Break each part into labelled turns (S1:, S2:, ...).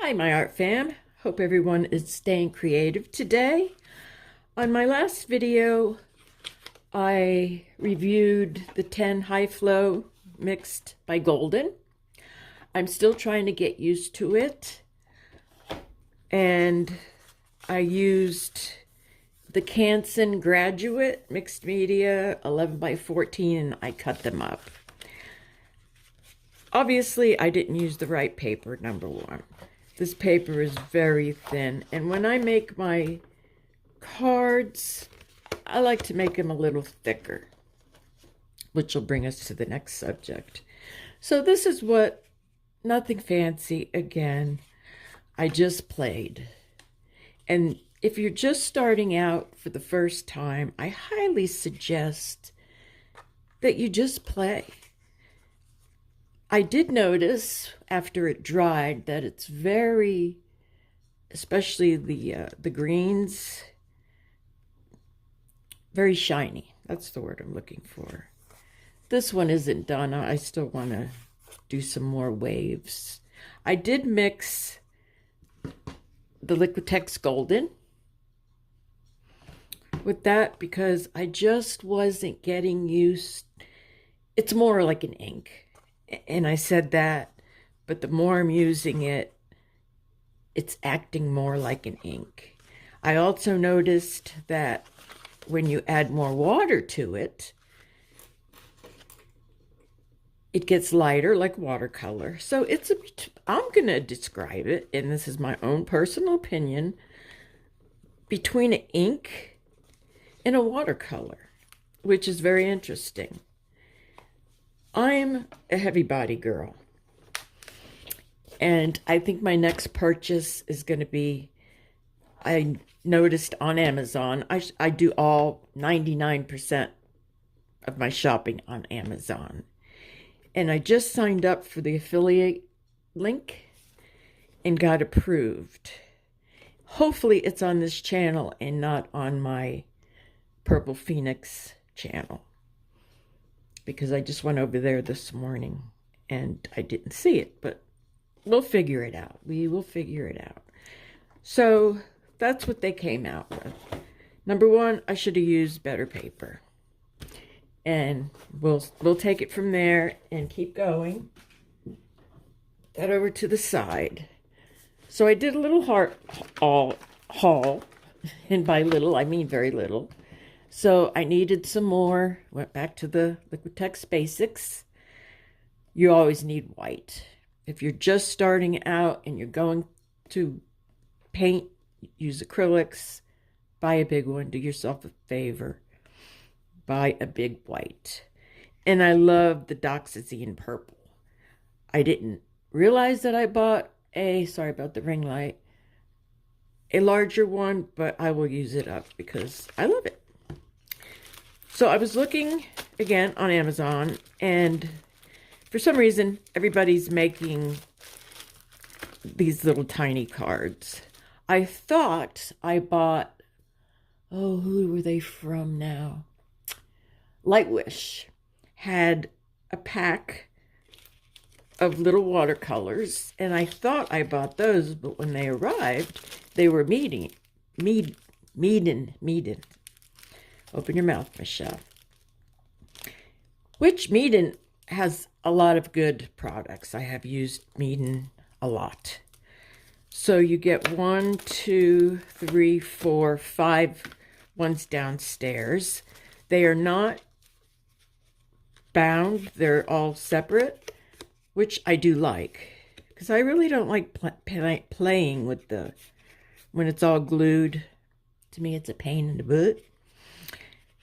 S1: Hi, my art fam. Hope everyone is staying creative today. On my last video, I reviewed the 10 High Flow mixed by Golden. I'm still trying to get used to it. And I used the Canson Graduate Mixed Media 11 by 14 and I cut them up. Obviously, I didn't use the right paper, number one. This paper is very thin, and when I make my cards, I like to make them a little thicker, which will bring us to the next subject. So this is what, nothing fancy, again, I just played. And if you're just starting out for the first time, I highly suggest that you just play. I did notice after it dried that it's very, especially the greens, very shiny. That's the word I'm looking for. This one isn't done. I still want to do some more waves. I did mix the Liqutex Golden with that because I just wasn't getting used. It's more like an ink. And I said that, but the more I'm using it, it's acting more like an ink. I also noticed that when you add more water to it, it gets lighter like watercolor. So I'm going to describe it, and this is my own personal opinion, between an ink and a watercolor, which is very interesting. I'm a heavy body girl, and I think my next purchase is going to be, I noticed on Amazon, I do all 99% of my shopping on Amazon, and I just signed up for the affiliate link and got approved. Hopefully it's on this channel and not on my Purple Phoenix channel, because I just went over there this morning and I didn't see it, but we'll figure it out. We will figure it out. So that's what they came out with. Number one, I should have used better paper. And we'll take it from there and keep going. That over to the side. So I did a little haul, and by little, I mean very little. So I needed some more, went back to the Liqutex Basics. You always need white. If you're just starting out and you're going to paint, use acrylics, buy a big one, do yourself a favor. Buy a big white. And I love the Doxazine purple. I didn't realize that I bought sorry about the ring light, a larger one, but I will use it up because I love it. So I was looking again on Amazon, and for some reason, everybody's making these little tiny cards. I thought I bought, who were they from now? Lightwish had a pack of little watercolors, and I thought I bought those, but when they arrived, they were Meeden. Open your mouth, Michelle. Which Meeden has a lot of good products. I have used Meeden a lot. So you get 1, 2, 3, 4, 5 ones downstairs. They are not bound. They're all separate, which I do like. Because I really don't like playing with when it's all glued. To me, it's a pain in the butt.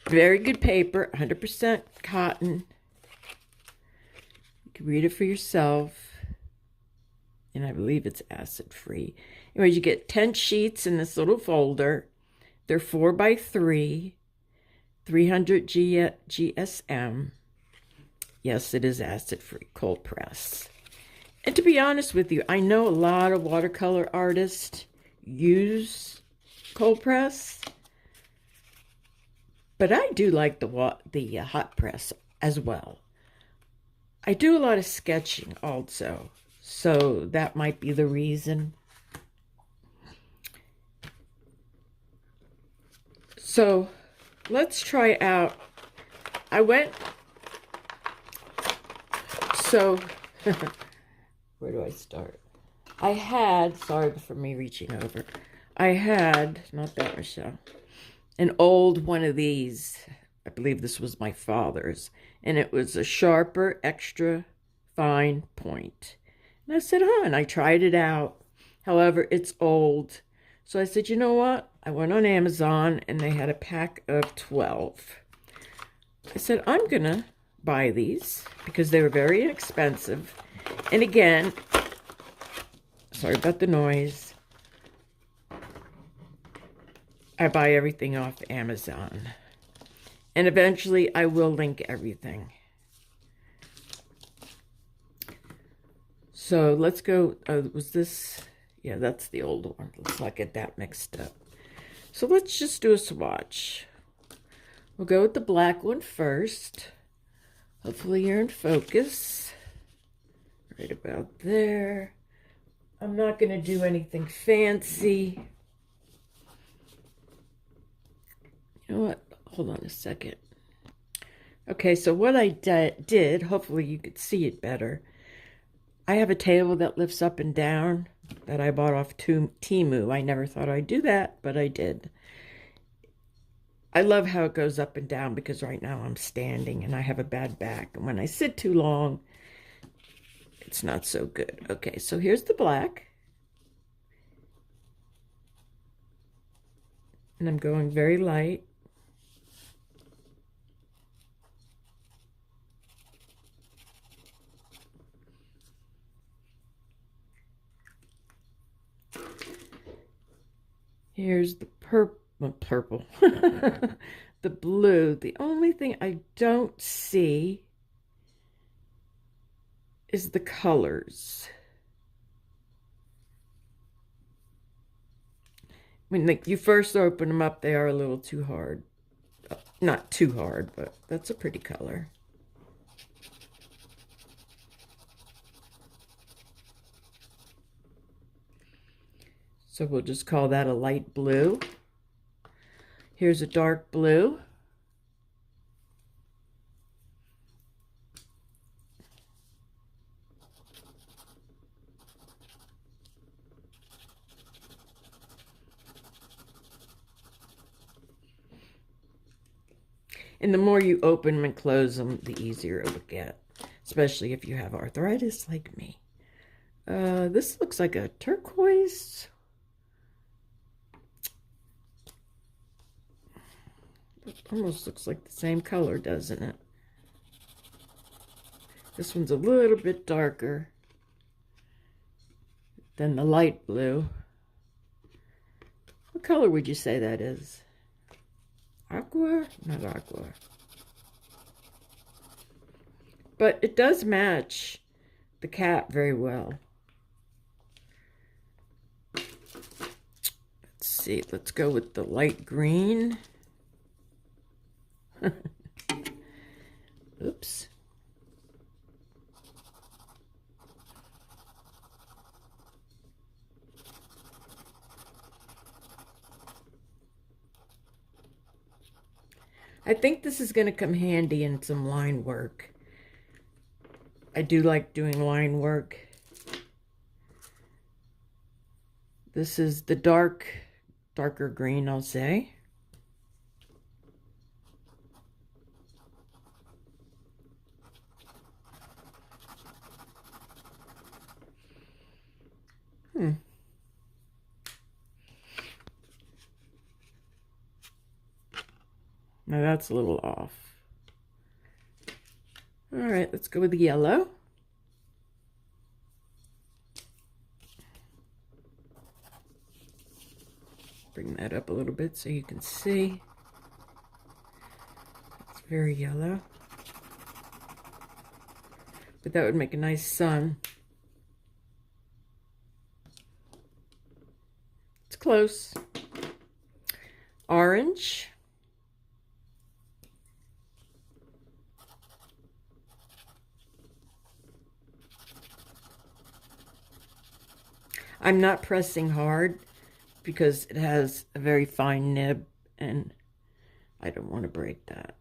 S1: Very good paper, 100% cotton. You can read it for yourself. And I believe it's acid-free. Anyways, you get 10 sheets in this little folder. They're 4 by 3, 300 GSM. Yes, it is acid-free, cold press. And to be honest with you, I know a lot of watercolor artists use cold press. But I do like the hot press as well. I do a lot of sketching also, so that might be the reason. So let's try out. I went, so where do I start? I had, sorry for me reaching over. I had, not that, Michelle, an old one of these. I believe this was my father's. And it was a sharper, extra fine point. And I said, and I tried it out. However, it's old. So I said, you know what? I went on Amazon and they had a pack of 12. I said, I'm going to buy these because they were very inexpensive. And again, sorry about the noise. I buy everything off Amazon. And eventually I will link everything. So let's go. Was this? Yeah, that's the old one. Let's not get that mixed up. So let's just do a swatch. We'll go with the black one first. Hopefully you're in focus. Right about there. I'm not going to do anything fancy. You know what? Hold on a second. Okay, so what I did, hopefully you could see it better. I have a table that lifts up and down that I bought off Temu. I never thought I'd do that, but I did. I love how it goes up and down because right now I'm standing and I have a bad back. And when I sit too long, it's not so good. Okay, so here's the black. And I'm going very light. Here's the purple, the blue. The only thing I don't see is the colors. When you first open them up, they are a little too hard. Not too hard, but that's a pretty color. So we'll just call that a light blue. Here's a dark blue. And the more you open them and close them, the easier it will get, especially if you have arthritis like me. This looks like a turquoise. It almost looks like the same color, doesn't it? This one's a little bit darker than the light blue. What color would you say that is? Aqua? Not aqua. But it does match the cat very well. Let's see. Let's go with the light green. Oops. I think this is going to come handy in some line work. I do like doing line work. This is the darker green, I'll say. Now that's a little off. All right, let's go with the yellow. Bring that up a little bit so you can see. It's very yellow. But that would make a nice sun. It's close. Orange. I'm not pressing hard because it has a very fine nib and I don't want to break that.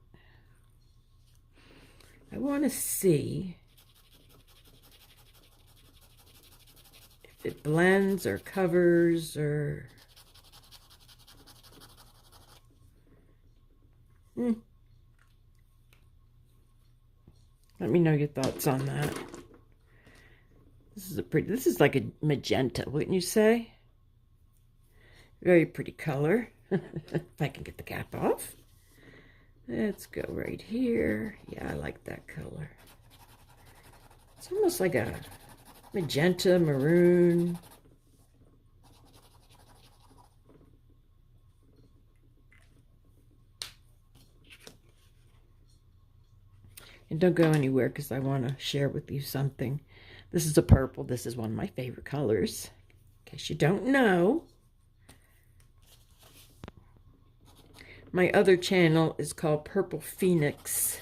S1: I want to see if it blends or covers or... Let me know your thoughts on that. This is like a magenta, wouldn't you say? Very pretty color. If I can get the cap off. Let's go right here. Yeah, I like that color. It's almost like a magenta, maroon. And don't go anywhere because I want to share with you something. This is a purple. This is one of my favorite colors. In case you don't know. My other channel is called Purple Phoenix.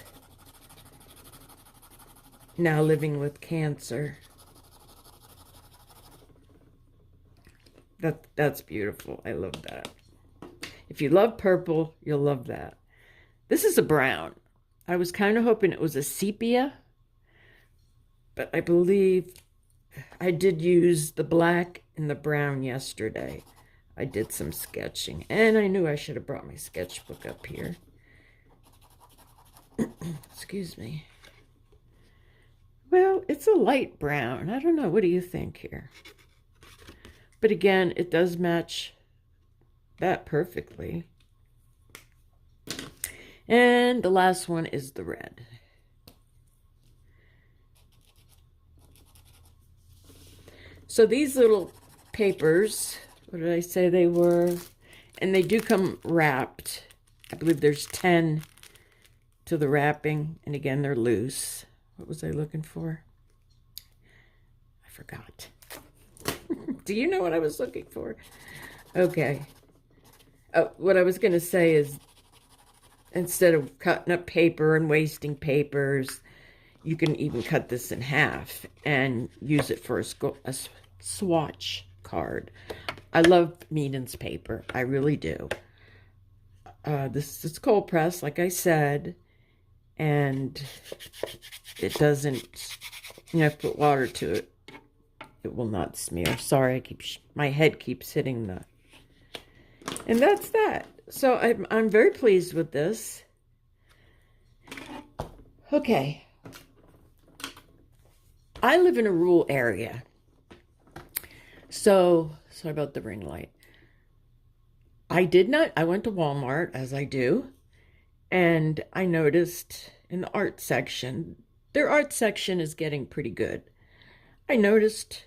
S1: Now living with cancer. That's beautiful. I love that. If you love purple, you'll love that. This is a brown. I was kind of hoping it was a sepia, but I believe I did use the black and the brown yesterday. I did some sketching, and I knew I should have brought my sketchbook up here. Excuse me. Well, it's a light brown. I don't know. What do you think here? But again, it does match that perfectly. And the last one is the red. So these little papers, what did I say they were? And they do come wrapped. I believe there's 10 to the wrapping. And again, they're loose. What was I looking for? I forgot. Do you know what I was looking for? Okay. Oh, what I was going to say is, instead of cutting up paper and wasting papers, you can even cut this in half and use it for a swatch card. I love Meeden's paper. I really do. This is cold press, like I said, and it doesn't, you know, put water to it. It will not smear. Sorry, my head keeps hitting the... And that's that. So I'm very pleased with this. Okay. I live in a rural area. So, sorry about the ring light. I went to Walmart, as I do, and I noticed in the art section, their art section is getting pretty good. I noticed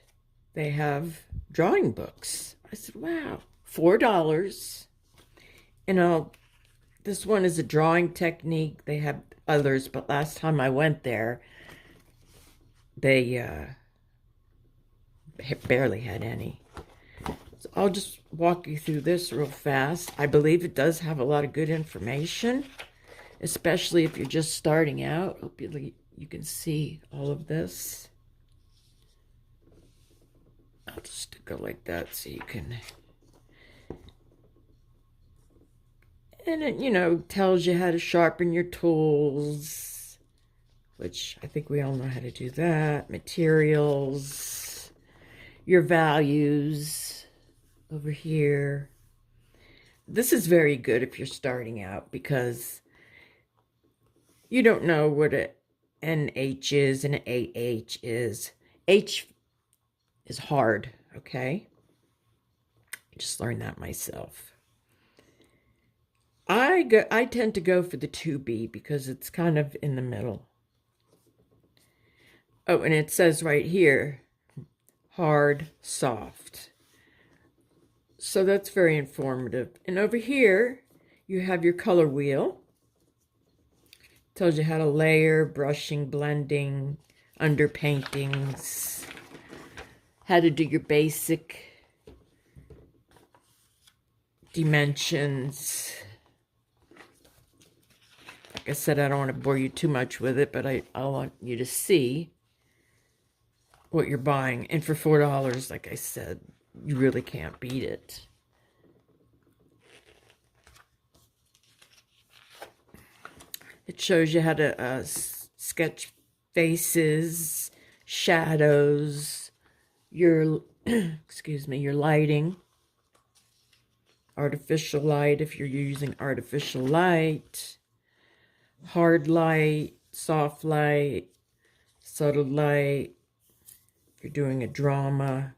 S1: they have drawing books. I said, wow, $4. And this one is a drawing technique. They have others, but last time I went there, they barely had any. So I'll just walk you through this real fast. I believe it does have a lot of good information, especially if you're just starting out. Hopefully you can see all of this. I'll just stick it like that so you can... And it, you know, tells you how to sharpen your tools, which I think we all know how to do that. Materials, your values over here. This is very good if you're starting out because you don't know what an NH is and an AH is. H is hard, okay? I just learned that myself. I tend to go for the 2B because it's kind of in the middle. Oh, and it says right here, hard, soft. So that's very informative. And over here, you have your color wheel. Tells you how to layer, brushing, blending, underpaintings, how to do your basic dimensions. Like I said, I don't want to bore you too much with it, but I want you to see what you're buying. And for $4, like I said, you really can't beat it. It shows you how to sketch faces, shadows, your, excuse me, your lighting, artificial light if you're using artificial light, hard light, soft light, subtle light, if you're doing a drama,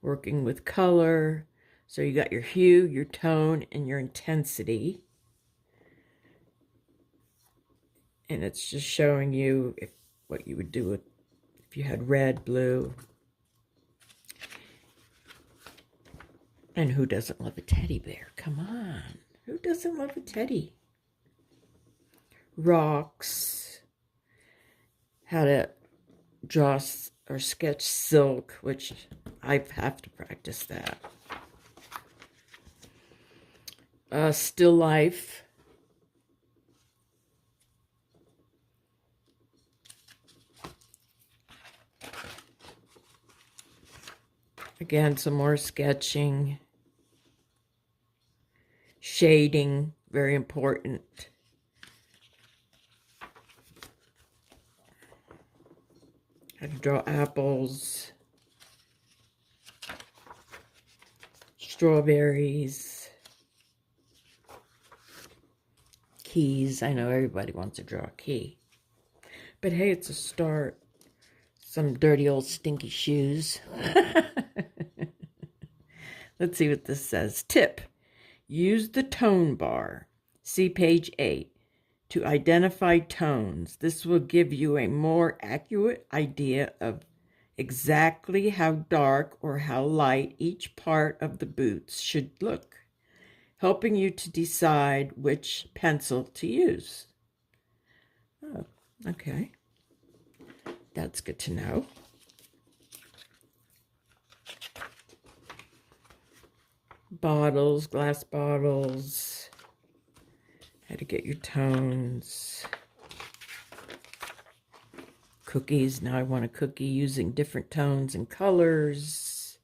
S1: working with color. So you got your hue, your tone, and your intensity. And it's just showing you what you would do if you had red, blue. And who doesn't love a teddy bear? Come on. Who doesn't love a teddy? Rocks. How to draw or sketch silk, which I have to practice that. Still life. Again, some more sketching. Shading, very important. How to draw apples. Strawberries. Keys. I know everybody wants to draw a key. But hey, it's a start. Some dirty old stinky shoes. Let's see what this says. Tip. Use the tone bar. See page 8. To identify tones. This will give you a more accurate idea of exactly how dark or how light each part of the boots should look, helping you to decide which pencil to use. Oh, okay. That's good to know. Bottles, glass bottles. How to get your tones. Cookies. Now I want a cookie using different tones and colors.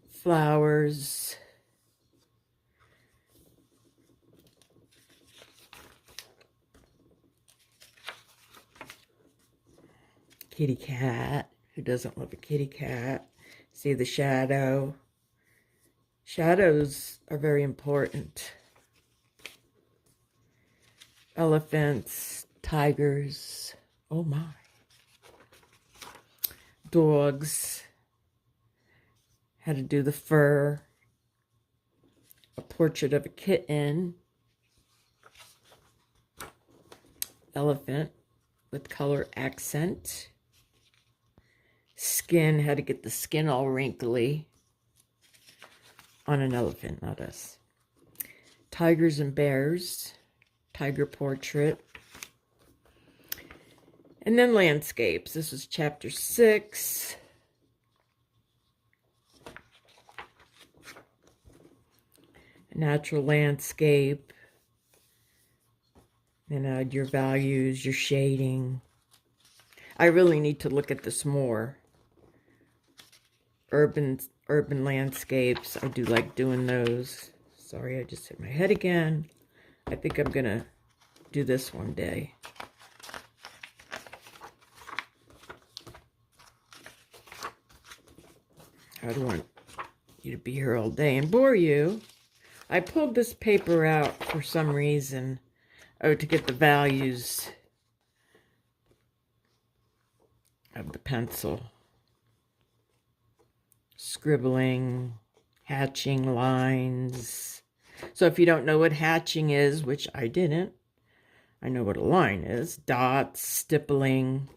S1: Flowers. Kitty cat. Who doesn't love a kitty cat? See the shadow. Shadows are very important. Elephants, tigers. Oh my. Dogs. How to do the fur. A portrait of a kitten. Elephant with color accent. Skin, how to get the skin all wrinkly on an elephant, not us. Tigers and bears, tiger portrait. And then landscapes. This is chapter 6. A natural landscape. And add your values, your shading. I really need to look at this more. Urban landscapes. I do like doing those. Sorry, I just hit my head again. I think I'm going to do this one day. I don't want you to be here all day and bore you. I pulled this paper out for some reason. Oh, to get the values of the pencil. Scribbling, hatching lines. So if you don't know what hatching is, which I didn't, I know what a line is. Dots, stippling,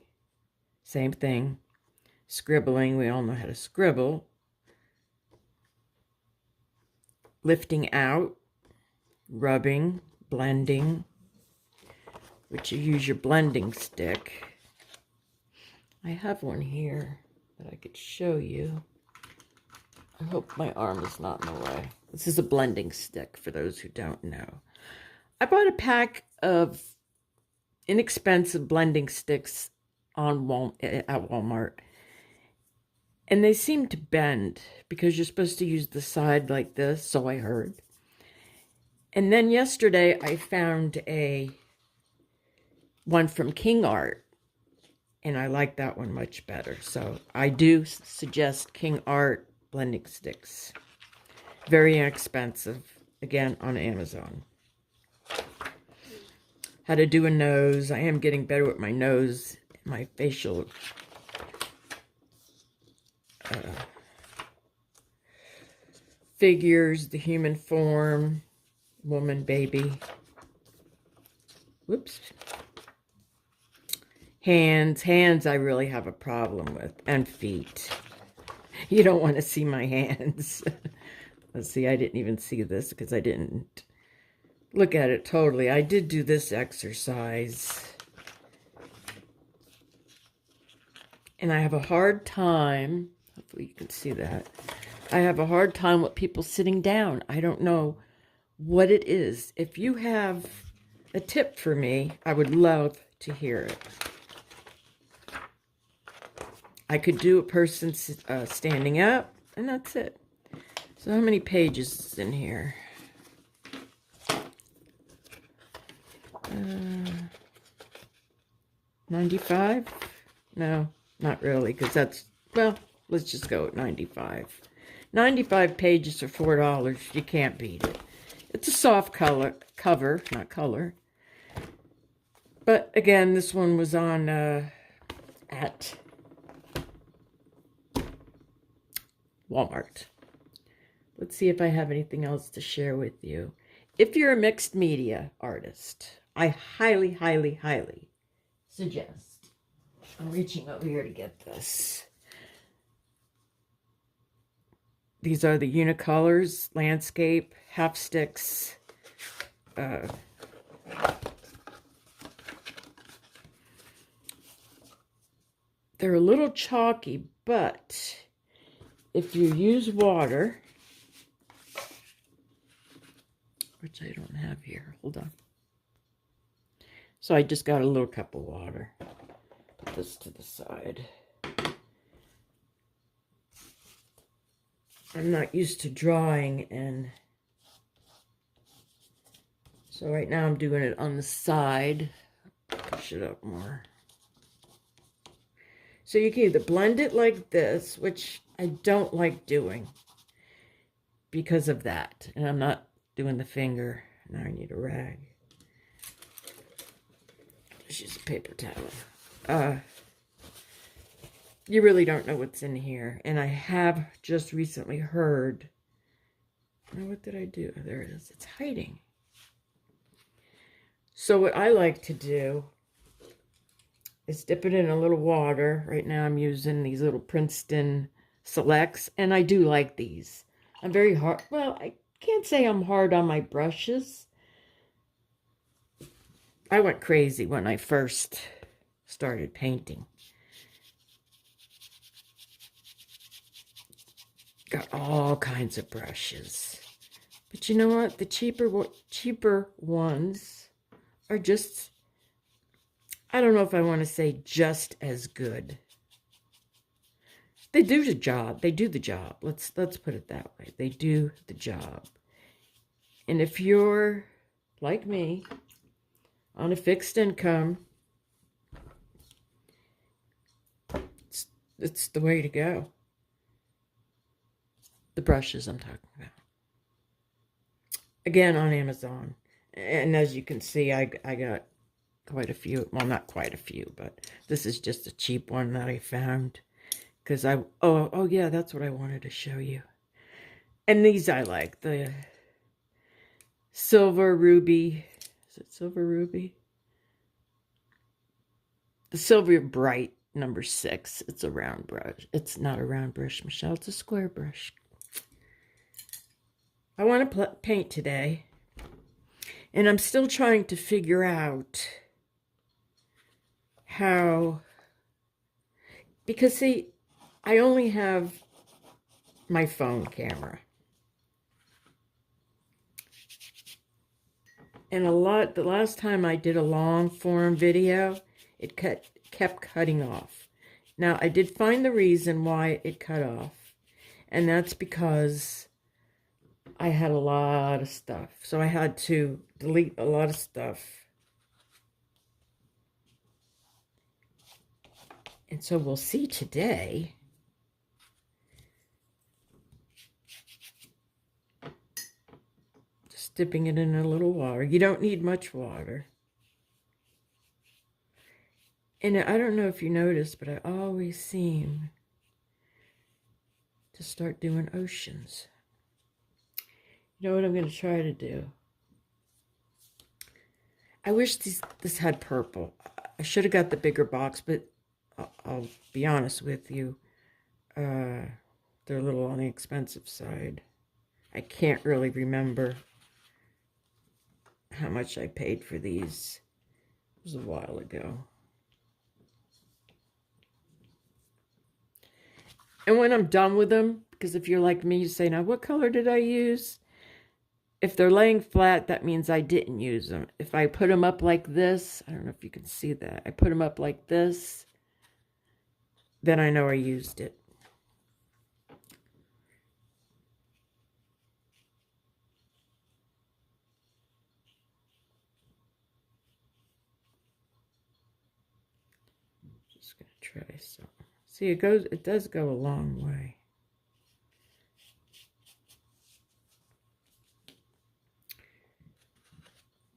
S1: same thing. Scribbling, we all know how to scribble. Lifting out, rubbing, blending, which you use your blending stick. I have one here that I could show you. I hope my arm is not in the way. This is a blending stick for those who don't know. I bought a pack of inexpensive blending sticks at Walmart. And they seem to bend because you're supposed to use the side like this, so I heard. And then yesterday I found one from D.R.Art, and I like that one much better. So I do suggest D.R.Art blending sticks. Very inexpensive, again, on Amazon. How to do a nose. I am getting better with my nose, my facial figures, the human form, woman, baby. Whoops. Hands I really have a problem with, and feet. You don't want to see my hands. Let's see, I didn't even see this because I didn't look at it totally. I did do this exercise. And I have a hard time, hopefully you can see that. I have a hard time with people sitting down. I don't know what it is. If you have a tip for me, I would love to hear it. I could do a person standing up, and that's it. So how many pages is in here? 95? No, not really, because that's, well, let's just go with 95. 95 pages for $4. You can't beat it. It's a soft cover, not color. But again, this one was on at Walmart. Let's see if I have anything else to share with you. If you're a mixed media artist, I highly, highly, highly suggest. I'm reaching over here to get this. These are the Unicolors, landscape, half sticks. They're a little chalky, but if you use water, which I don't have here, hold on. So I just got a little cup of water. Put this to the side. I'm not used to drawing, and so right now I'm doing it on the side. Push it up more. So you can either blend it like this, which I don't like doing because of that. And I'm not doing the finger. Now I need a rag. Just use a paper towel. You really don't know what's in here. And I have just recently heard. Oh, what did I do? There it is. It's hiding. So what I like to do is dip it in a little water. Right now I'm using these little Princeton Selects, and I do like these. I'm very hard. Well, I can't say I'm hard on my brushes. I went crazy when I first started painting. Got all kinds of brushes. But you know what? The cheaper ones are just, I don't know if I want to say just as good. They do the job. They do the job. Let's put it that way. They do the job. And if you're like me, on a fixed income, it's the way to go. The brushes I'm talking about. Again, on Amazon. And as you can see, I got quite a few. Well, not quite a few, but this is just a cheap one that I found. Because oh yeah, that's what I wanted to show you. And these I like. The Silver Ruby. Is it Silver Ruby? The Silver Bright number 6. It's a round brush. It's not a round brush, Michelle. It's a square brush. I want to paint today. And I'm still trying to figure out how... Because, see, I only have my phone camera. And the last time I did a long form video, it kept cutting off. Now, I did find the reason why it cut off, and that's because I had a lot of stuff. So I had to delete a lot of stuff. And so we'll see today. Just dipping it in a little water. You don't need much water. And I don't know if you noticed, but I always seem to start doing oceans. You know what I'm going to try to do? I wish this had purple. I should have got the bigger box, but I'll be honest with you. They're a little on the expensive side. I can't really remember how much I paid for these. It was a while ago. And when I'm done with them, because if you're like me, you say, now what color did I use? If they're laying flat, that means I didn't use them. If I put them up like this, I don't know if you can see that. I put them up like this, then I know I used it. Just gonna try some. See, it does go a long way.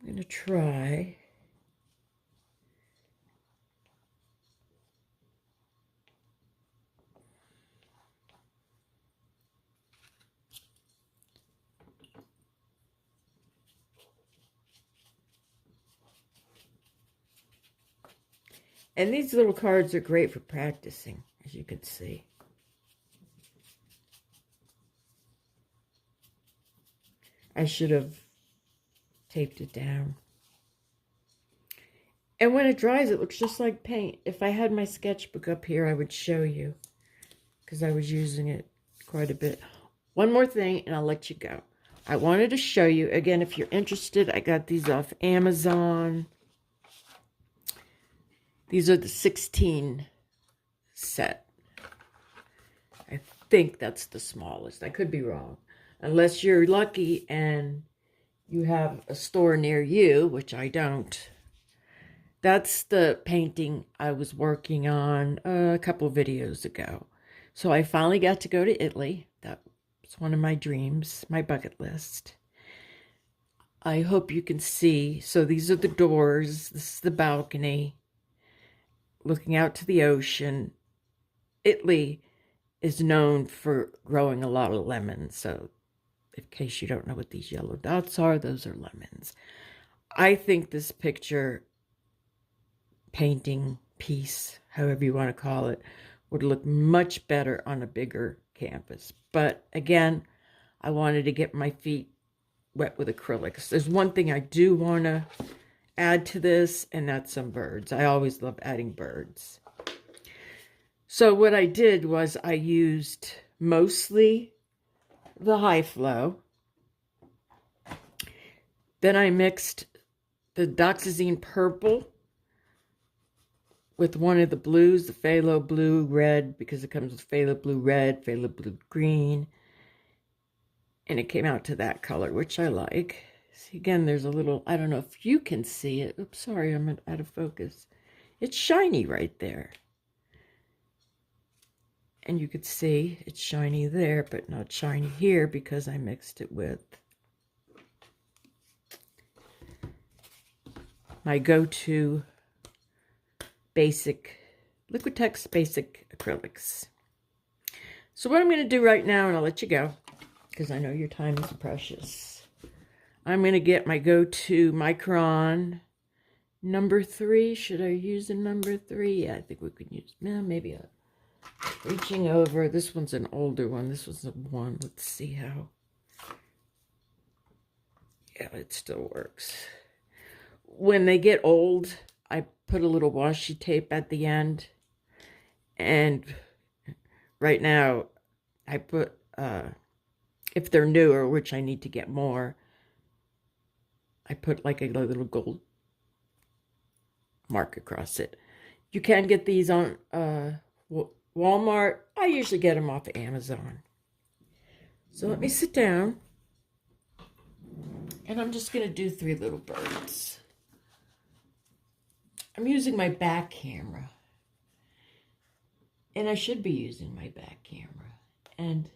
S1: I'm gonna try. And these little cards are great for practicing, as you can see. I should have taped it down. And when it dries, it looks just like paint. If I had my sketchbook up here, I would show you, because I was using it quite a bit. One more thing, and I'll let you go. I wanted to show you, again, if you're interested, I got these off Amazon. These are the 16 set. I think that's the smallest. I could be wrong. Unless you're lucky and you have a store near you, which I don't. That's the painting I was working on a couple videos ago. So I finally got to go to Italy. That was one of my dreams, my bucket list. I hope you can see. So these are the doors. This is the balcony. Looking out to the ocean. Italy is known for growing a lot of lemons. So in case you don't know what these yellow dots are, those are lemons. I think this picture, painting, piece, however you want to call it, would look much better on a bigger canvas. But again, I wanted to get my feet wet with acrylics. There's one thing I do want to add to this, and that's some birds. I always love adding birds. So what I did was I used mostly the high flow. Then I mixed the Dioxazine purple with one of the blues, the phthalo blue red, because it comes with phthalo blue red, phthalo blue green. And it came out to that color, which I like. See, again, there's a little, I don't know if you can see it. Oops, sorry, I'm out of focus. It's shiny right there. And you could see it's shiny there, but not shiny here because I mixed it with my go-to basic, Liqutex Basic Acrylics. So what I'm going to do right now, and I'll let you go, because I know your time is precious. I'm going to get my go-to Micron number 3. Should I use a number 3? Yeah, I think we could use, maybe a reaching over. This one's an older one. This was a 1. Let's see how. Yeah, it still works. When they get old, I put a little washi tape at the end. And right now, I put, if they're newer, which I need to get more, I put like a little gold mark across it. You can get these on Walmart. I usually get them off of Amazon. So let me sit down. And I'm just going to do 3 little birds. I'm using my back camera. And I should be using my back camera. And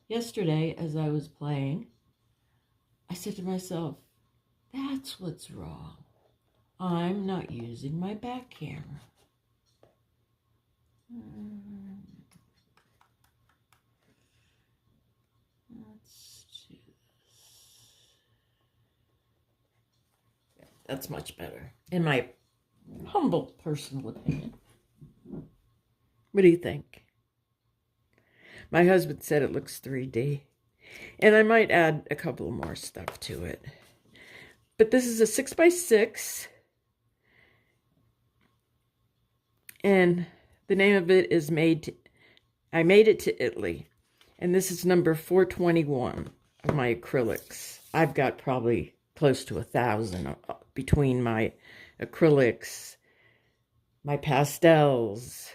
S1: yesterday, as I was playing, I said to myself, that's what's wrong. I'm not using my back camera. Let's do this. Yeah, that's much better, in my humble personal opinion. What do you think? My husband said it looks 3D. And I might add a couple more stuff to it. But this is a 6x6. And the name of it is I made it to Italy. And this is number 421 of my acrylics. I've got probably close to 1,000 between my acrylics, my pastels.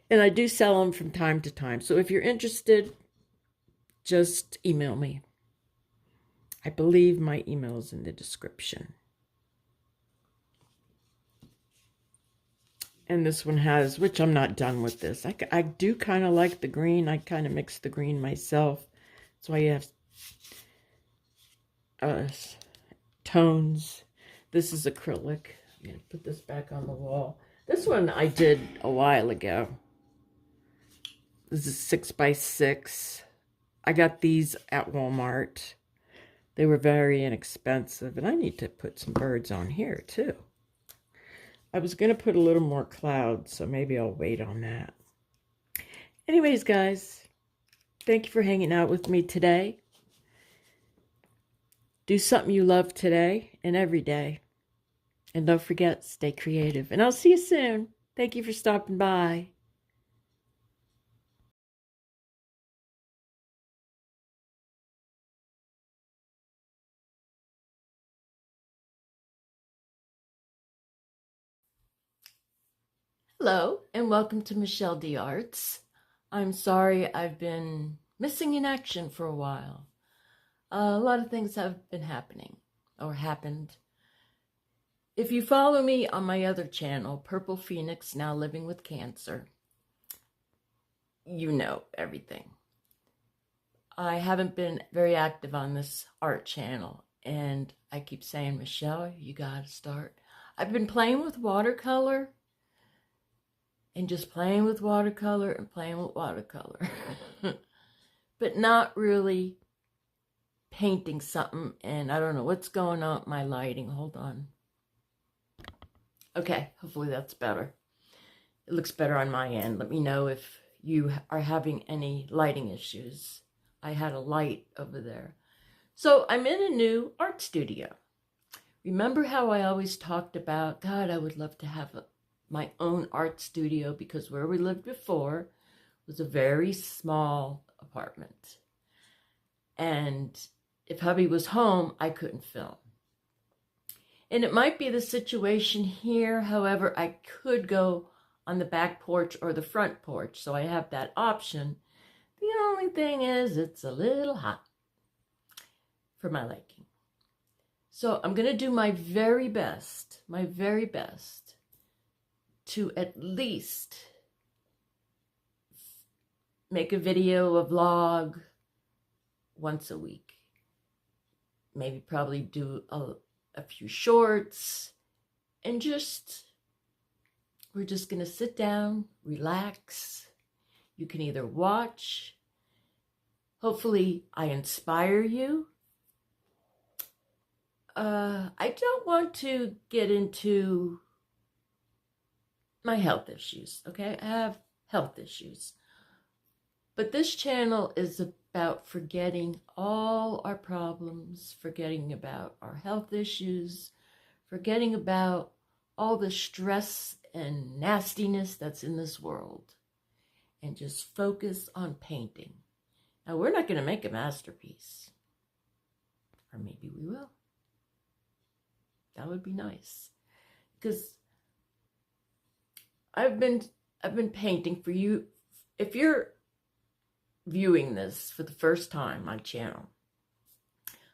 S1: And I do sell them from time to time. So if you're interested, just email me. I believe my email is in the description. And this one has, which I'm not done with this. I do kind of like the green. I kind of mix the green myself. That's why you have tones. This is acrylic. I'm going to put this back on the wall. This one I did a while ago. This is 6x6. I got these at Walmart. They were very inexpensive. And I need to put some birds on here too. I was going to put a little more clouds, so maybe I'll wait on that. Anyways, guys, thank you for hanging out with me today. Do something you love today and every day. And don't forget, stay creative. And I'll see you soon. Thank you for stopping by. Hello, and welcome to Michelle D.R.Arts. I'm sorry I've been missing in action for a while. A lot of things have been happening, or happened. If you follow me on my other channel, Purple Phoenix, Now Living with Cancer, you know everything. I haven't been very active on this art channel, and I keep saying, Michelle, you gotta start. I've been playing with watercolor, and just playing with watercolor and playing with watercolor. But not really painting something, and I don't know what's going on with my lighting. Hold on. Okay, hopefully that's better. It looks better on my end. Let me know if you are having any lighting issues. I had a light over there. So I'm in a new art studio. Remember how I always talked about, God, I would love to have my own art studio, because where we lived before was a very small apartment. And if hubby was home, I couldn't film. And it might be the situation here. However, I could go on the back porch or the front porch. So I have that option. The only thing is it's a little hot for my liking. So I'm going to do my very best to at least make a video, a vlog once a week. Maybe probably do a few shorts, and we're just going to sit down, relax. You can either watch. Hopefully I inspire you. I don't want to get into my health issues, okay? I have health issues. But this channel is about forgetting all our problems, forgetting about our health issues, forgetting about all the stress and nastiness that's in this world, and just focus on painting. Now, we're not going to make a masterpiece. Or maybe we will. That would be nice. Because I've been I've been painting for you. If you're viewing this for the first time on my channel,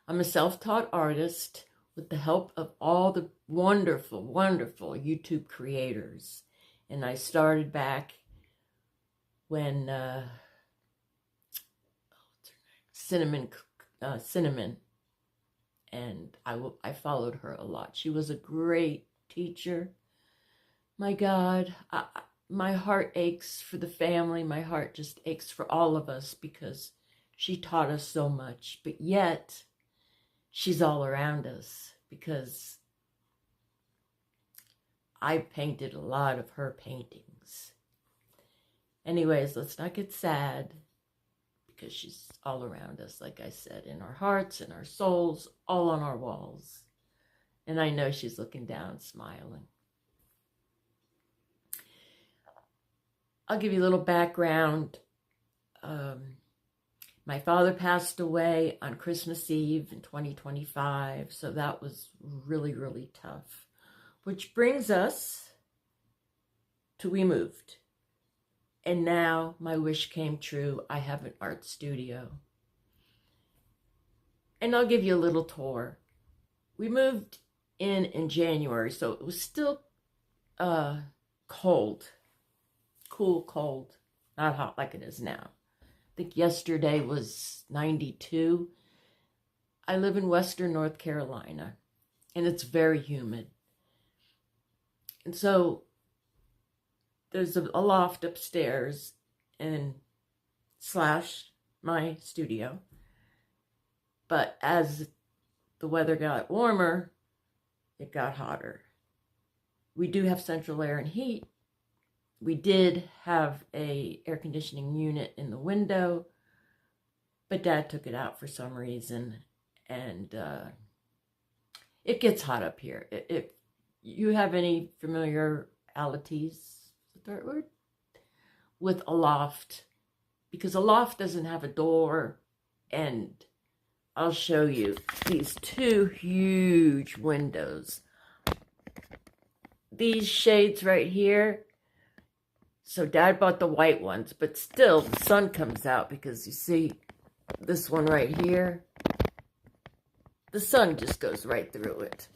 S1: I'm a self-taught artist with the help of all the wonderful, wonderful YouTube creators. And I started back when Cinnamon, and I followed her a lot. She was a great teacher. My God, my heart aches for the family. My heart just aches for all of us because she taught us so much. But yet, she's all around us because I painted a lot of her paintings. Anyways, let's not get sad because she's all around us, like I said, in our hearts, in our souls, all on our walls. And I know she's looking down, smiling. I'll give you a little background. My father passed away on Christmas Eve in 2025, so that was really, really tough. Which brings us to we moved. And now my wish came true. I have an art studio. And I'll give you a little tour. We moved in January, so it was still cold. Cool, cold. Not hot like it is now. I think yesterday was 92. I live in Western North Carolina, and it's very humid. And so there's a loft upstairs and / my studio. But as the weather got warmer, it got hotter. We do have central air and heat. We did have a air conditioning unit in the window, but Dad took it out for some reason, and it gets hot up here. If you have any familiarities, is that the right word? With a loft, because a loft doesn't have a door, and I'll show you these two huge windows. These shades right here. So Dad bought the white ones, but still the sun comes out because you see this one right here. The sun just goes right through it.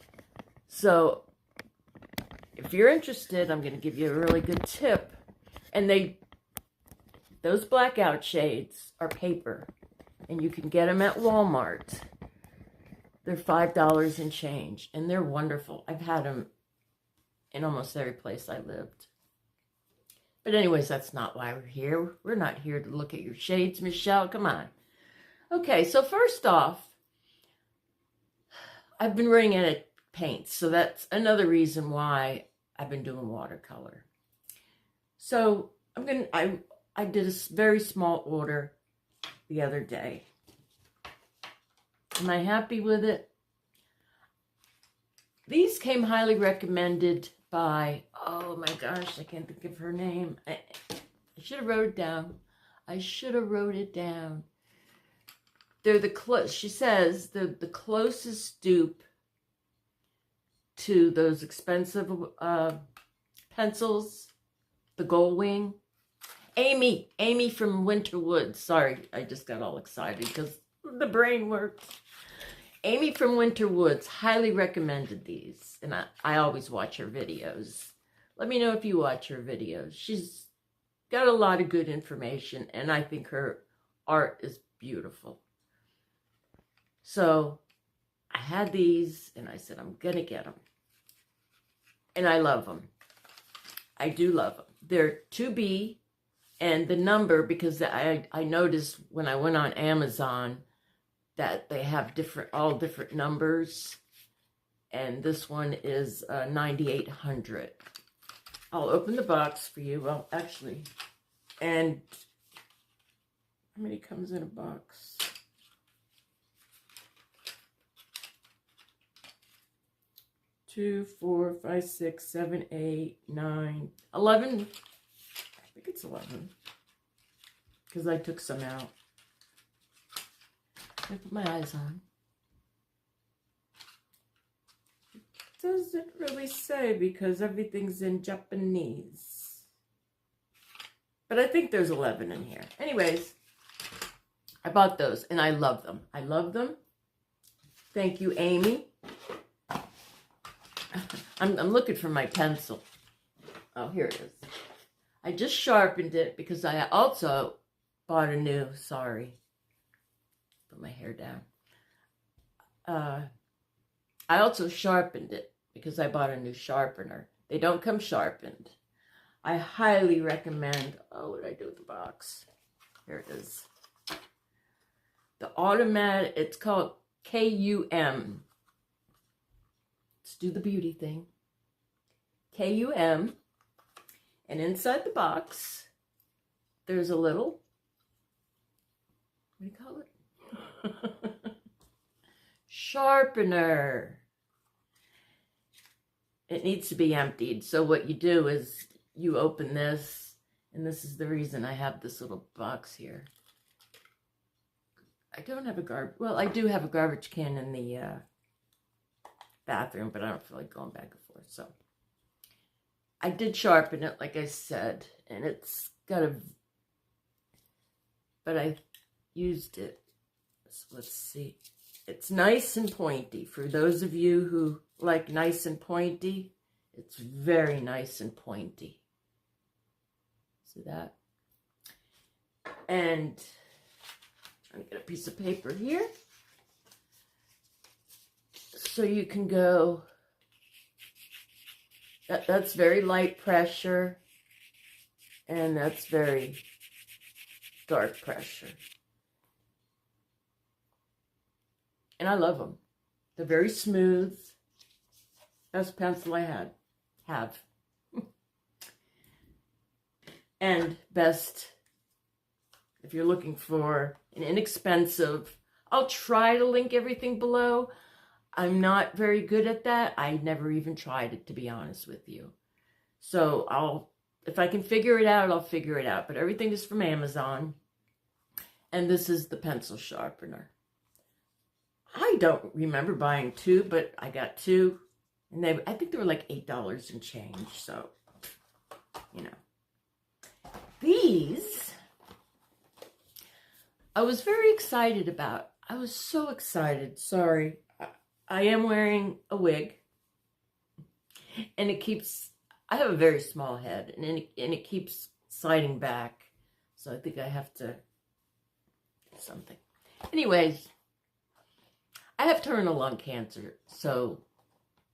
S1: So if you're interested, I'm going to give you a really good tip. And those blackout shades are paper, and you can get them at Walmart. They're $5 and change, and they're wonderful. I've had them in almost every place I lived. But anyways, that's not why we're here. We're not here to look at your shades, Michelle. Come on. Okay, so first off, I've been running out of paints, so that's another reason why I've been doing watercolor. So I did a very small order the other day. Am I happy with it? These came highly recommended by, oh my gosh, I can't think of her name. I should have wrote it down. I should have wrote it down. They're she says they're the closest dupe to those expensive pencils, the Gold Wing. Amy from Winter Woods. Sorry, I just got all excited because the brain works. Amy from Winter Woods highly recommended these, and I always watch her videos. Let me know if you watch her videos. She's got a lot of good information, and I think her art is beautiful. So I had these, and I said, I'm going to get them. And I love them. I do love them. They're 2B, and the number, because I noticed when I went on Amazon that they have all different numbers, and this one is 9800. I'll open the box for you. Well, actually, and how many comes in a box? 2, 4, 5, 6, 7, 8, 9, 11. I think it's 11 because I took some out. I put my eyes on. It doesn't really say because everything's in Japanese. But I think there's 11 in here. Anyways, I bought those and I love them. I love them. Thank you, Amy. I'm looking for my pencil. Oh, here it is. I just sharpened it because I also bought a new, sorry, put my hair down. I also sharpened it because I bought a new sharpener. They don't come sharpened. I highly recommend, oh, what did I do with the box? Here it is. The automatic, it's called KUM. Let's do the beauty thing. KUM. And inside the box, there's a little, what do you call it? Sharpener. It needs to be emptied. So what you do is you open this, and this is the reason I have this little box here. I don't have a well, I do have a garbage can in the bathroom, but I don't feel like going back and forth. So I did sharpen it, like I said, and it's got a, but I used it. So let's see. It's nice and pointy. For those of you who like nice and pointy, it's very nice and pointy. See that? And I'm going to get a piece of paper here. So you can go, that's very light pressure, and that's very dark pressure. And I love them. They're very smooth. Best pencil I have. And best, if you're looking for an inexpensive, I'll try to link everything below. I'm not very good at that. I never even tried it, to be honest with you. So if I can figure it out, I'll figure it out. But everything is from Amazon. And this is the pencil sharpener. I don't remember buying two, but I got two. And I think they were like $8 and change. So, you know. These, I was very excited about. I was so excited. Sorry. I am wearing a wig. And it keeps, I have a very small head. And it keeps sliding back. So I think I have to do something. Anyways. I have terminal lung cancer, so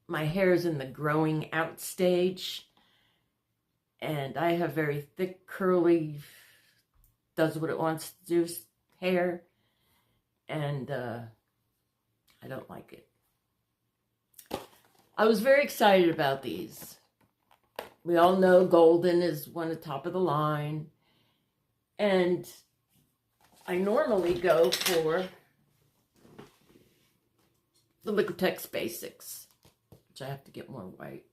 S1: my hair is in the growing out stage, and I have very thick, curly, does what it wants to do hair, and I don't like it. I was very excited about these. We all know golden is one of the top of the line, and I normally go for the Liqutex BASICS, which I have to get more white.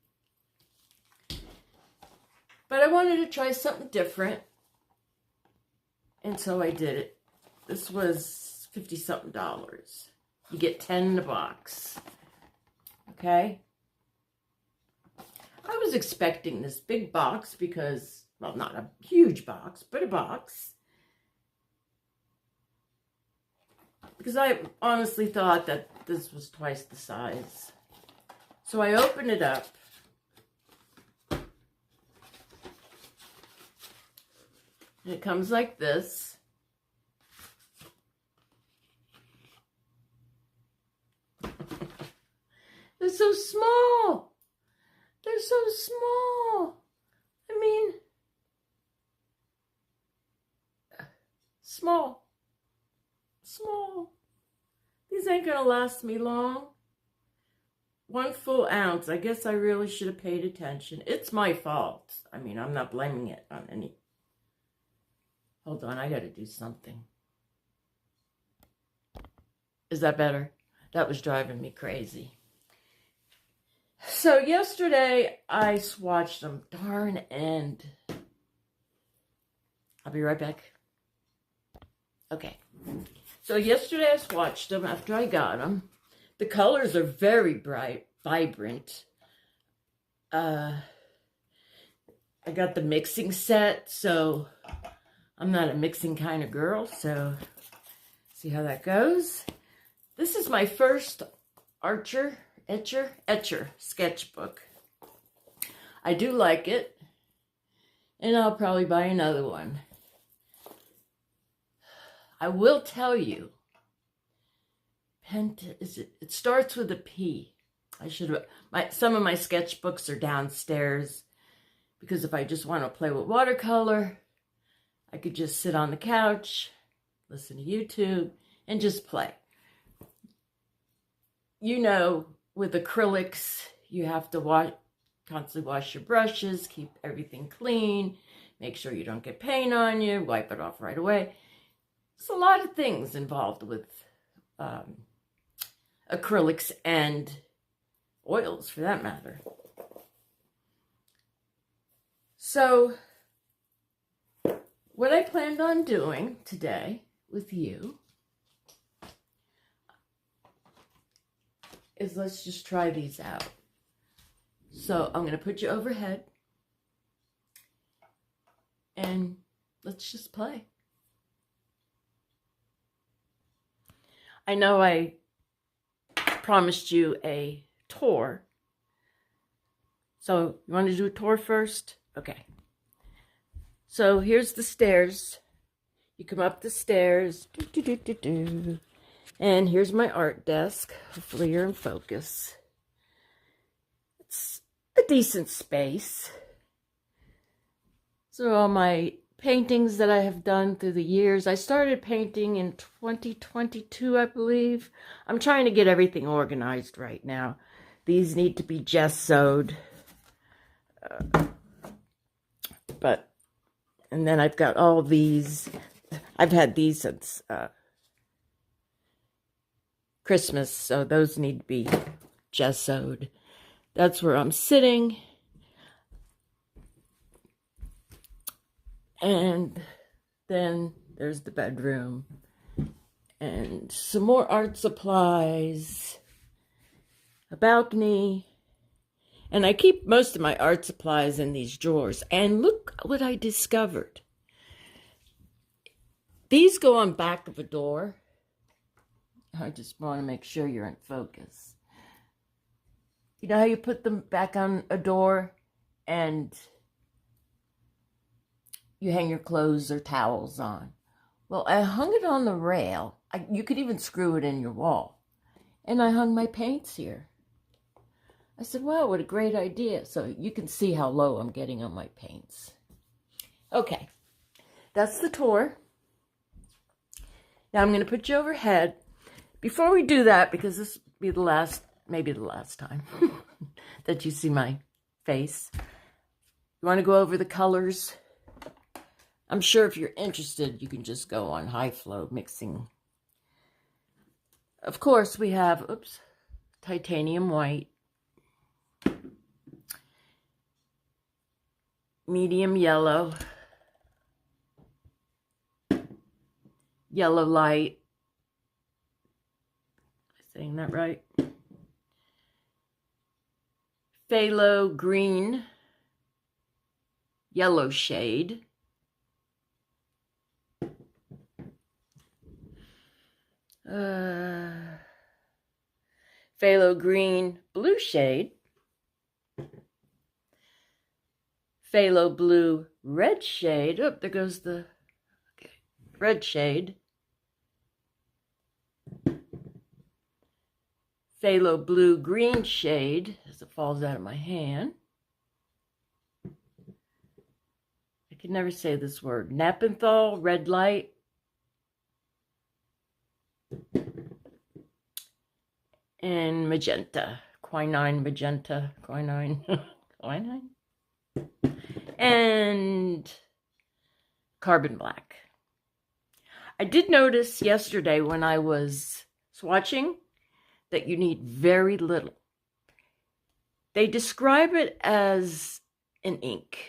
S1: But I wanted to try something different, and so I did it. This was $50-something. You get 10 in a box. Okay? I was expecting this big box because, well, not a huge box, but a box. Because I honestly thought that this was twice the size. So I opened it up. And it comes like this. They're so small. They're so small. I mean, small. Small. These ain't gonna last me long. 1 full ounce. I guess I really should have paid attention. It's my fault. I mean, I'm not blaming it on any. Hold on, I gotta do something. Is that better? That was driving me crazy. So yesterday I swatched them. Darn end. I'll be right back. Okay. So yesterday I swatched them after I got them. The colors are very bright, vibrant. I got the mixing set, so I'm not a mixing kind of girl, so see how that goes. This is my first etcher sketchbook. I do like it, and I'll probably buy another one. I will tell you, it starts with a P. I should have, some of my sketchbooks are downstairs, because if I just want to play with watercolor, I could just sit on the couch, listen to YouTube, and just play. You know, with acrylics, you have to constantly wash your brushes, keep everything clean, make sure you don't get paint on you, wipe it off right away. There's a lot of things involved with acrylics and oils, for that matter. So, what I planned on doing today with you is let's just try these out. So I'm going to put you overhead and let's just play. I know I promised you a tour. So you want to do a tour first? Okay. So here's the stairs. You come up the stairs. And here's my art desk. Hopefully you're in focus. It's a decent space. So all my paintings that I have done through the years. I started painting in 2022, I believe. I'm trying to get everything organized right now. These need to be gessoed. And then I've got all these. I've had these since Christmas, so those need to be gessoed. That's where I'm sitting. And then there's the bedroom. And some more art supplies. A balcony. And I keep most of my art supplies in these drawers. And look what I discovered. These go on back of a door. I just want to make sure you're in focus. You know how you put them back on a door and you hang your clothes or towels on? Well, I hung it on the rail. You could even screw it in your wall. And I hung my paints here. I said, wow, what a great idea. So you can see how low I'm getting on my paints. Okay, that's the tour. Now I'm going to put you overhead. Before we do that, because this will be the last, maybe the last time that you see my face, you want to go over the colors? I'm sure if you're interested, you can just go on high flow mixing. Of course, we have, titanium white, medium yellow, yellow light, am I saying that right? Phthalo green, yellow shade, phthalo green, blue shade, phthalo blue, red shade. Oh, there goes the red shade. Phthalo blue, green shade as it falls out of my hand. I can never say this word. Napenthal, red light. And magenta, quinine magenta, quinine, quinine, and carbon black. I did notice yesterday when I was swatching that you need very little. They describe it as an ink,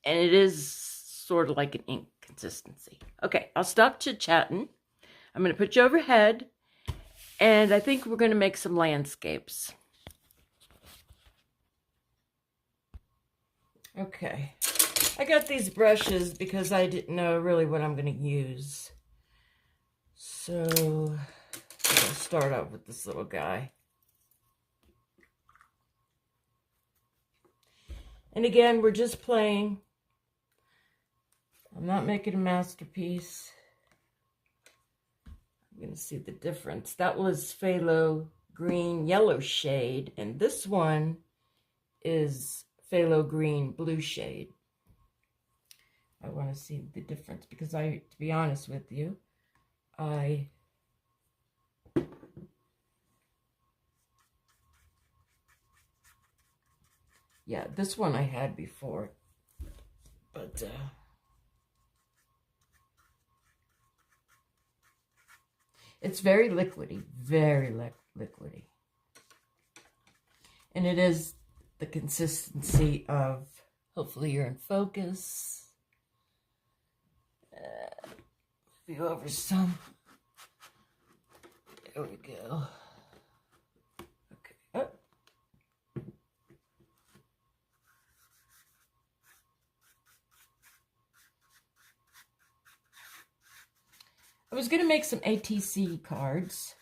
S1: and it is sort of like an ink consistency. Okay, I'll stop chit-chatting. I'm going to put you overhead. And I think we're going to make some landscapes. Okay. I got these brushes because I didn't know really what I'm going to use. So I'll start out with this little guy. And again, we're just playing. I'm not making a masterpiece. I'm going to see the difference. That was phthalo green yellow shade, and this one is phthalo green blue shade. I want to see the difference because to be honest with you, yeah, this one I had before, but it's very liquidy, very liquidy. And it is the consistency of, hopefully you're in focus. Move you over some. There we go. Okay. Oh. I was going to make some ATC cards.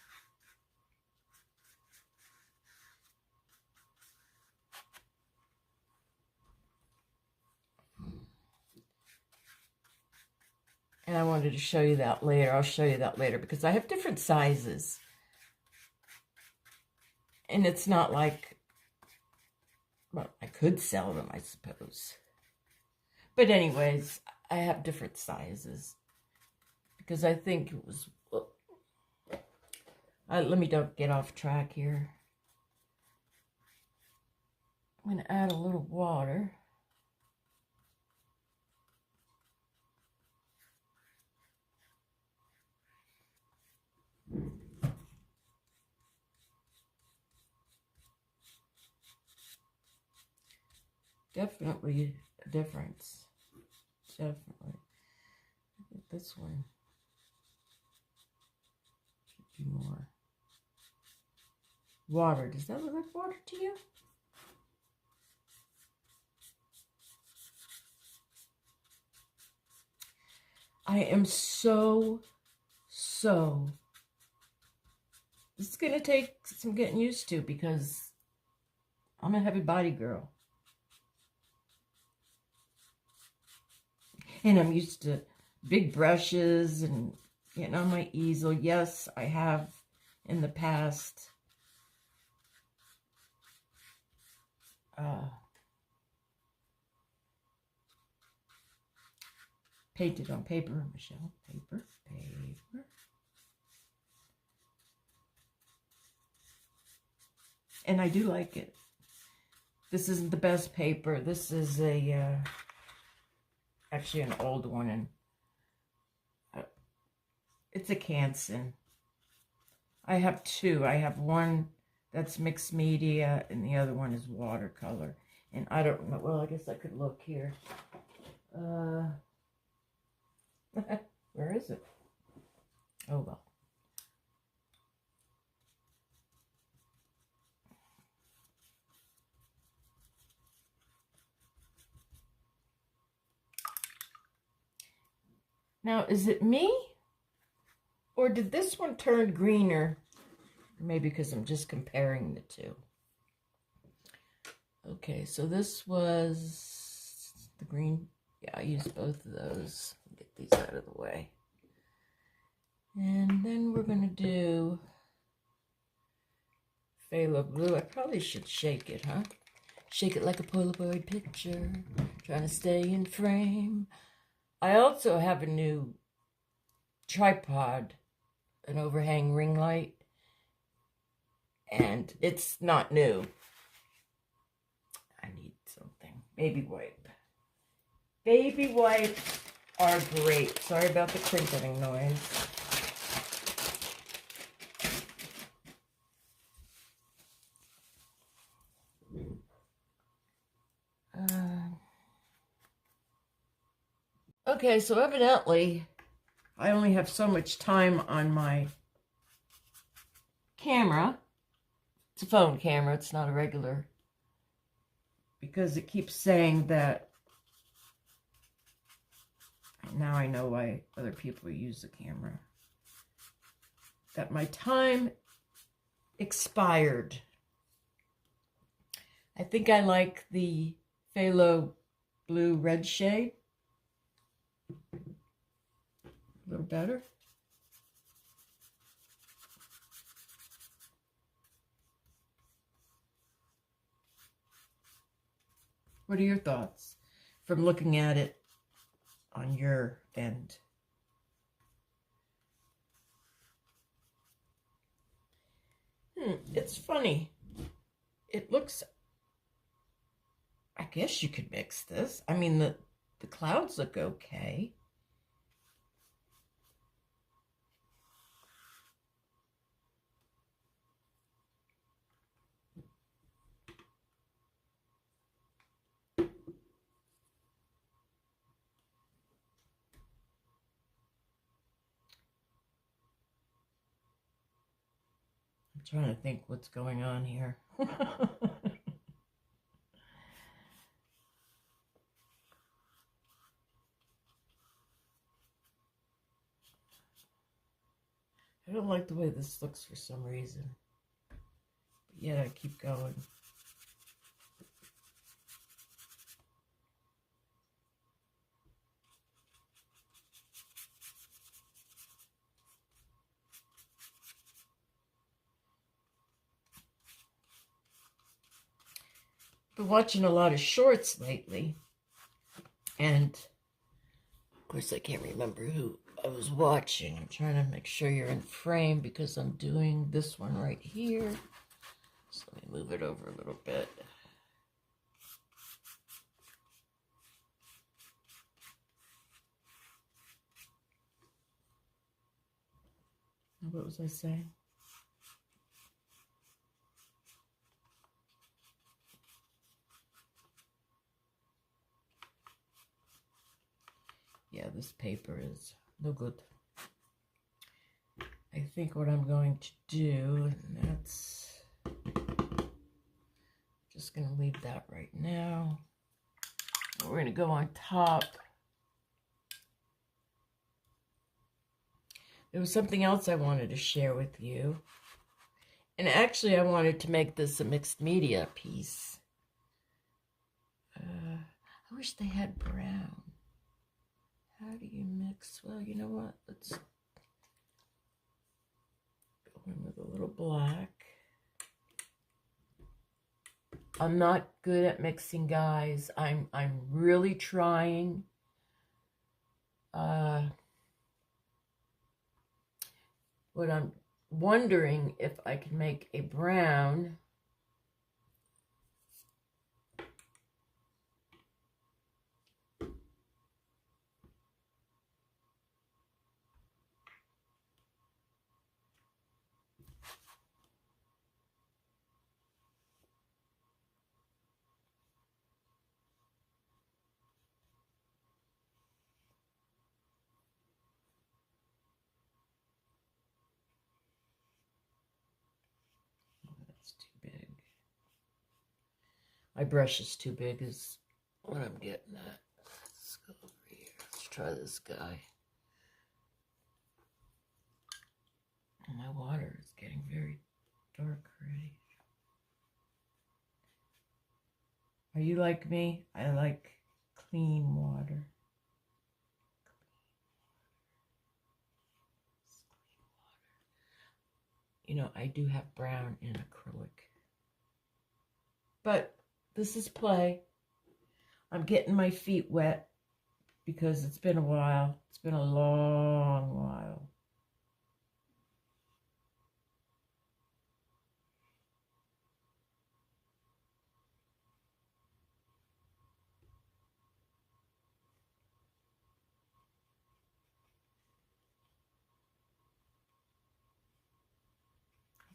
S1: And I wanted to show you that later. I'll show you that later because I have different sizes. And it's not like, well, I could sell them, I suppose. But anyways, I have different sizes. Because I think it was, let me don't get off track here. I'm going to add a little water. Definitely a difference. Definitely. I think this one should be more water. Does that look like water to you? I am so, this is going to take some getting used to because I'm a heavy body girl. And I'm used to big brushes and getting on my easel. Yes, I have in the past. Painted on paper, Michelle. Paper. And I do like it. This isn't the best paper. This is a... actually an old one, and it's a Canson. I have two. I have one that's mixed media, and the other one is watercolor. And I don't know, well, I guess I could look here. Where is it? Oh, well. Now, is it me? Or did this one turn greener? Maybe because I'm just comparing the two. Okay, so this was the green. Yeah, I used both of those. Get these out of the way. And then we're going to do phthalo blue. I probably should shake it, huh? Shake it like a Polaroid picture. Trying to stay in frame. I also have a new tripod, an overhang ring light, and it's not new. I need something. Baby wipe. Baby wipes are great. Sorry about the crinkling noise. Okay, so evidently, I only have so much time on my camera. It's a phone camera, it's not a regular. Because it keeps saying that Now I know why other people use the camera. That my time expired. I think I like the phthalo blue red shade a little better. What are your thoughts from looking at it on your end? It's funny. It looks, I guess you could mix this. I mean, the clouds look okay. I'm trying to think what's going on here. I don't like the way this looks for some reason. But yet I keep going. Been watching a lot of shorts lately. And of course I can't remember who I was watching. I'm trying to make sure you're in frame because I'm doing this one right here. So let me move it over a little bit. What was I saying? Yeah, this paper is no good. I think what I'm going to do, and that's just going to leave that right now. We're going to go on top. There was something else I wanted to share with you. And actually, I wanted to make this a mixed media piece. I wish they had brown. How do you mix? Well, you know what? Let's go in with a little black. I'm not good at mixing, guys. I'm really trying. What I'm wondering if I can make a brown. Too big. My brush is too big is what I'm getting at. Let's go over here. Let's try this guy. Oh, my water is getting very dark already. Are you like me? I like clean water. You know, I do have brown in acrylic. But this is play. I'm getting my feet wet because it's been a while. It's been a long while.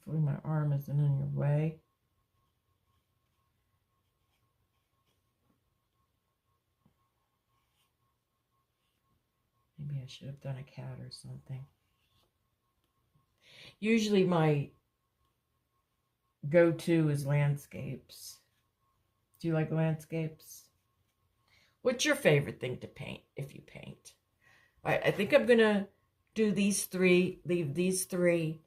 S1: Hopefully my arm isn't in your way. Maybe I should have done a cat or something. Usually my go-to is landscapes. Do you like landscapes? What's your favorite thing to paint if you paint? I think I'm going to do these three, leave these three,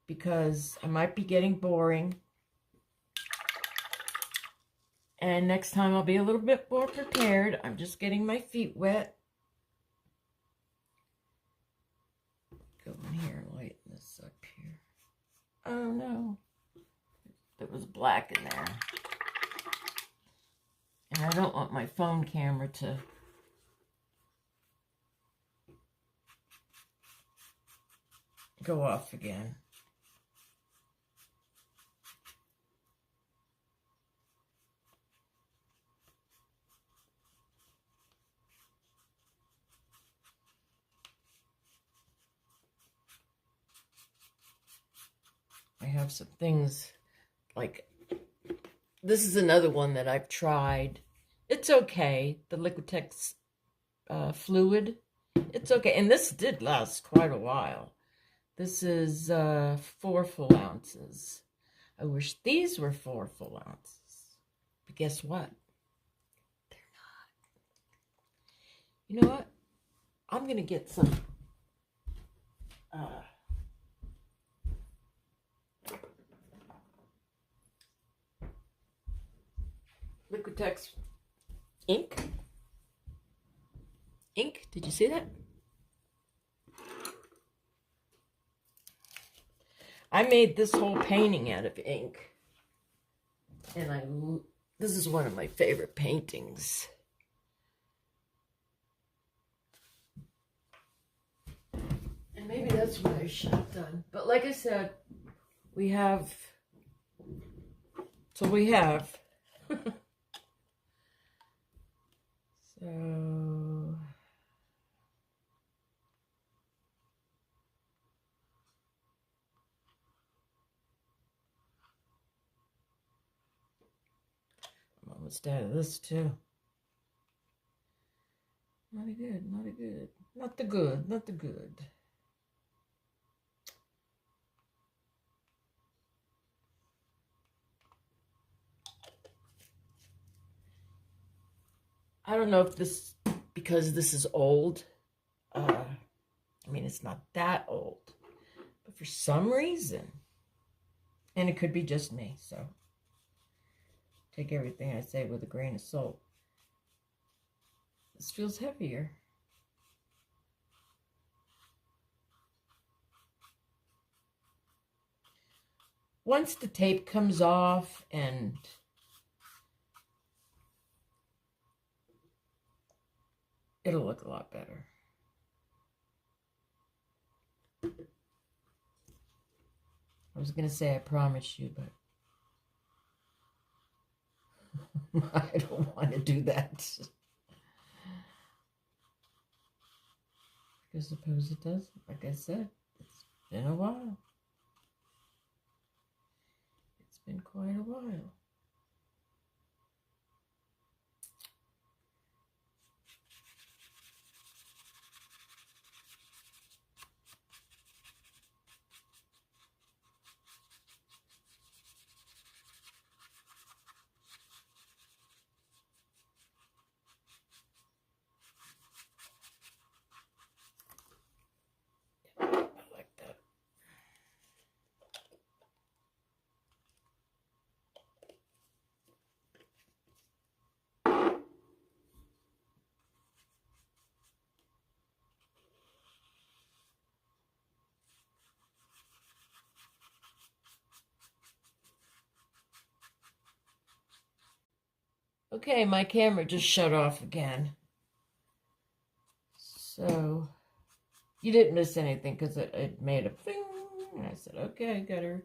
S1: because I might be getting boring. And next time I'll be a little bit more prepared. I'm just getting my feet wet. Go in here and lighten this up here. Oh no, there was black in there. And I don't want my phone camera to go off again. I have some things like, this is another one that I've tried. It's okay. The Liqutex fluid. It's okay. And this did last quite a while. This is 4 full ounces. I wish these were 4 full ounces. But guess what? They're not. You know what? I'm going to get some Liqutex ink. Ink, did you see that? I made this whole painting out of ink. And this is one of my favorite paintings. And maybe that's what I should have done. But like I said, we have, so we have. So, I'm almost out of this too. Not good, not good. Not the good, not the good. I don't know if this, because this is old. I mean, it's not that old. But for some reason, and it could be just me, so take everything I say with a grain of salt. This feels heavier. Once the tape comes off and it'll look a lot better. I was going to say I promise you, but I don't want to do that. I suppose it does. Like I said, it's been a while. It's been quite a while. Okay, my camera just shut off again. So, you didn't miss anything because it made a bing. And I said, okay, gotta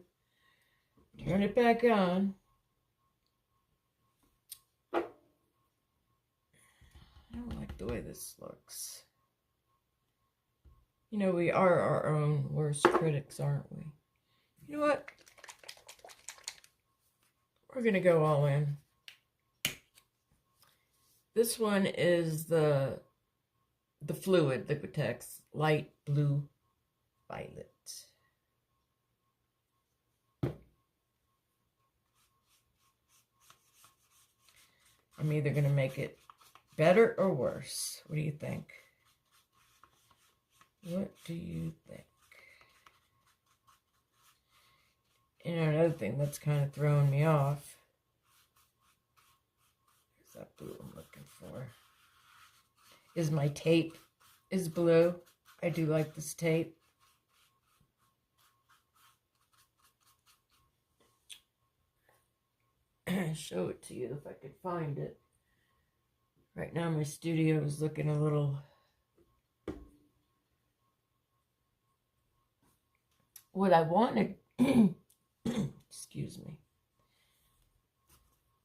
S1: turn it back on. I don't like the way this looks. You know, we are our own worst critics, aren't we? You know what? We're gonna go all in. This one is the fluid Liquitex light blue violet. I'm either going to make it better or worse. What do you think? What do you think? And another thing that's kind of throwing me off is that blue I'm looking for. Is my tape is blue. I do like this tape. Show it to you if I could find it. Right now my studio is looking a little... What I wanted, excuse me,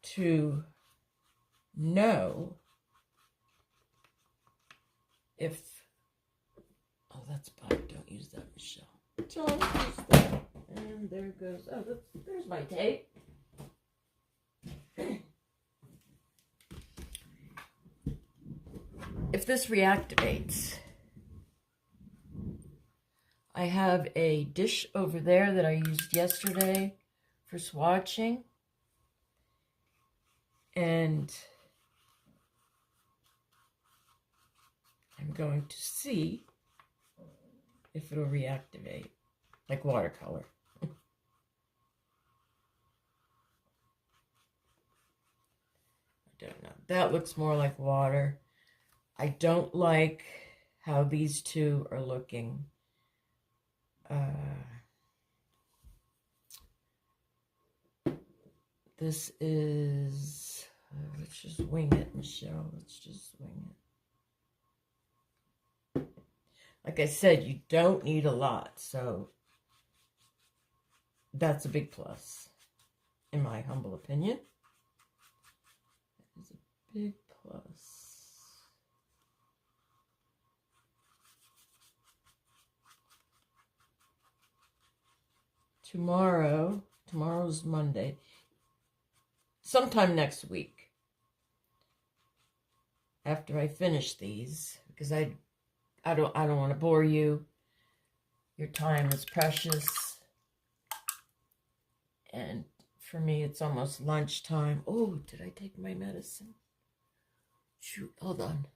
S1: to know if... Oh, that's black. Don't use that, Michelle. Don't use that. And there goes... Oh, there's my tape. If this reactivates, I have a dish over there that I used yesterday for swatching, and I'm going to see if it'll reactivate, like watercolor. I don't know. That looks more like water. I don't like how these two are looking. This is, let's just wing it, Michelle. Let's just wing it. Like I said, you don't need a lot, so that's a big plus, in my humble opinion. That is a big plus. Tomorrow's Monday, sometime next week, after I finish these, because I don't want to bore you. Your time is precious, and for me it's almost lunchtime. Oh, did I take my medicine? Shoot, hold on.